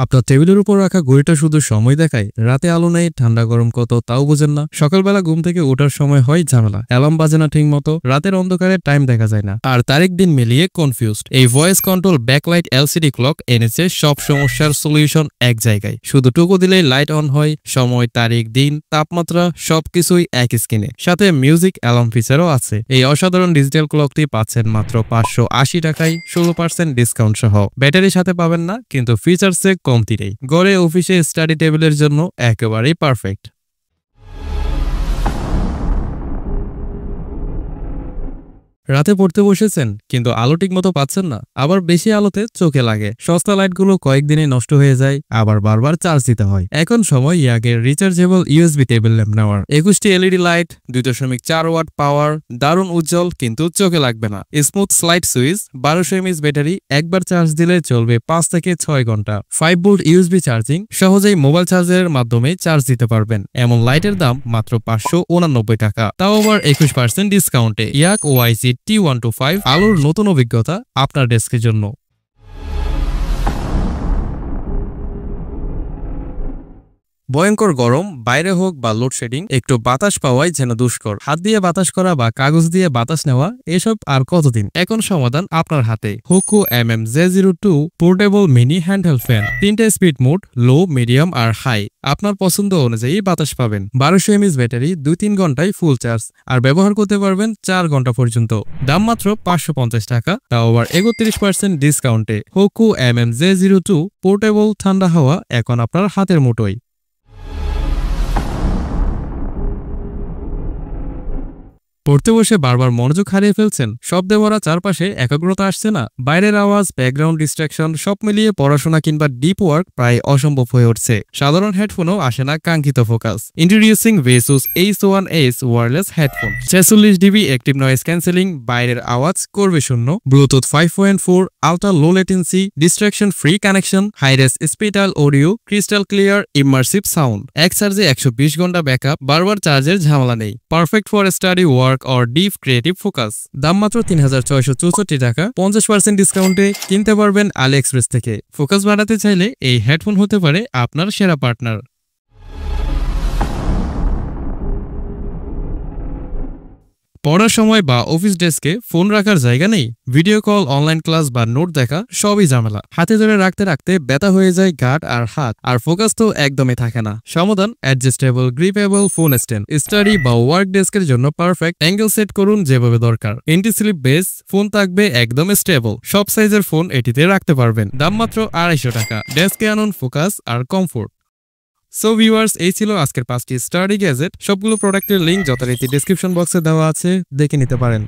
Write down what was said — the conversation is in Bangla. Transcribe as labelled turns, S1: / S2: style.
S1: আপনার টেবিলের উপর রাখা ঘড়িটা শুধু সময় দেখায়, রাতে আলো নেই, ঠান্ডা গরম কত তাও বোঝেন না। সকালবেলা ঘুম থেকে ওঠার সময় হয় ঝামেলা, অ্যালার্ম বাজে না ঠিক মতো, রাতের অন্ধকারে টাইম দেখা যায় না, আর তারিখ দিন মিলিয়ে কনফিউজড। এই voice control backlight LCD clock এনেছে সব সমস্যার সলিউশন এক জায়গায়। শুধু টুকু দিলেই লাইট অন হয়, সময়, তারিখ, দিন, তাপমাত্রা সবকিছুই এক স্ক্রিনে। সাথে মিউজিক অ্যালার্ম ফিচারও আছে। এই অসাধারণ ডিজিটাল ক্লকটি পাচ্ছেন মাত্র 580 টাকায় 16% ডিসকাউন্ট সহ। ব্যাটারির সাথে পাবেন না, কিন্তু ফিচারসে কমতি নেই। ঘরে, অফিসে, স্টাডি টেবিলের জন্য একেবারেই পারফেক্ট। রাতে পড়তে বসেছেন কিন্তু আলো ঠিক মতো পাচ্ছেন না, আবার বেশি আলোতে চোখে লাগে। সস্তা লাইটগুলো কয়েকদিনে নষ্ট হয়ে যায়, আবার বারবার চার্জ দিতে হয়। এখন সময় ইয়াগের রিচার্জেবল ইউএসবি টেবিল ল্যাম্প নেওয়ার। 21টি এলইডি লাইট, 2.4 ওয়াট পাওয়ার, দারুণ উজ্জ্বল কিন্তু চোখে লাগবে না। Smooth slide switch, 1200 mAh battery, একবার চার্জ দিলে চলবে 5 থেকে 6 ঘন্টা। 5 ভোল্ট ইউএসবি চার্জিং, সহজেই মোবাইল চার্জারের মাধ্যমে চার্জ দিতে পারবেন। এমন লাইটের দাম মাত্র 589 টাকা, তাও আবার 21% ডিসকাউন্টে। ইয়াক ওআইসি T125 আলোর নতুন অভিজ্ঞতা আপনার ডেস্কের জন্য। ভয়ঙ্কর গরম, বাইরে হোক বা লোডশেডিং, একটু বাতাস পাওয়াই যেন দুষ্কর। হাত দিয়ে বাতাস করা বা কাগজ দিয়ে বাতাস নেওয়া, এসব আর কতদিন। এখন সমাধান আপনার হাতে। হোকু MM-J02 portable mini handheld fan. 3টে স্পিড মোড, লো, মিডিয়াম আর হাই। আপনার পছন্দ অনুযায়ী বাতাস পাবেন। 1200 এমএএইচ ব্যাটারি, 2-3 ঘন্টায় ফুল চার্জ, আর ব্যবহার করতে পারবেন 4 ঘন্টা পর্যন্ত। দাম মাত্র 550 টাকা, তাও আবার 31% ডিসকাউন্টে। হোকু MM-J02 পোর্টেবল ঠান্ডা হাওয়া এখন আপনার হাতের মুঠোয়। পড়তে বসে বারবার মনোযোগ হারিয়ে ফেলছেন, শব্দে ভরা চারপাশে একাগ্রতা আসছে না, বাইরের আওয়াজ, ব্যাকগ্রাউন্ড ডিস্ট্রাকশন, সব মিলিয়ে পড়াশোনা কিংবা ডিপ ওয়ার্ক প্রায় অসম্ভব হয়ে উঠছে। সাধারণ হেডফোনও আসে না কাঙ্ক্ষিত focus. Introducing Vesus H1S wireless headphone. 46 dB active noise cancelling, বাইরের আওয়াজ করবে শূন্য, Bluetooth 5.4, ultra low latency, distraction free connection, hi res spatial audio, crystal clear, immersive sound. এক চার্জে 120 ঘন্টা ব্যাকআপ, বারবার চার্জের ঝামেলা নেই। Perfect for study, work or deep creative focus। দাম মাত্র 3664 টাকা, 50% ডিসকাউন্টে কিনতে পারবেন আলিএক্সপ্রেস থেকে। ফোকাস বাড়াতে চাইলে এই হেডফোন হতে পারে আপনার সেরা পার্টনার। পড়ার সময় বা অফিস ডেস্কে ফোন রাখার জায়গা নেই, ভিডিও কল, অনলাইন ক্লাস বা নোট দেখা সবই ঝামেলা। হাতে ধরে রাখতে রাখতে ব্যথা হয়ে যায় ঘাট আর হাত, আর ফোকাস তো একদমই থাকে না। সমাধান adjustable grippable phone stand. Study বা ওয়ার্ক ডেস্কের জন্য পারফেক্ট। অ্যাঙ্গেল সেট করুন যেভাবে দরকার। এন্টি স্লিপ বেস, ফোন থাকবে একদম স্টেবল। সব সাইজের ফোন এটিতে রাখতে পারবেন। দাম মাত্র 250 টাকা। ডেস্কে আনুন ফোকাস আর কমফোর্ট। সো ভিউয়ার্স, এই ছিল আজকের 5টি স্টাডি গ্যাজেট। সবগুলো প্রোডাক্টের লিঙ্ক যথারীতি ডেসক্রিপশন বক্সে দেওয়া আছে, দেখে নিতে পারেন।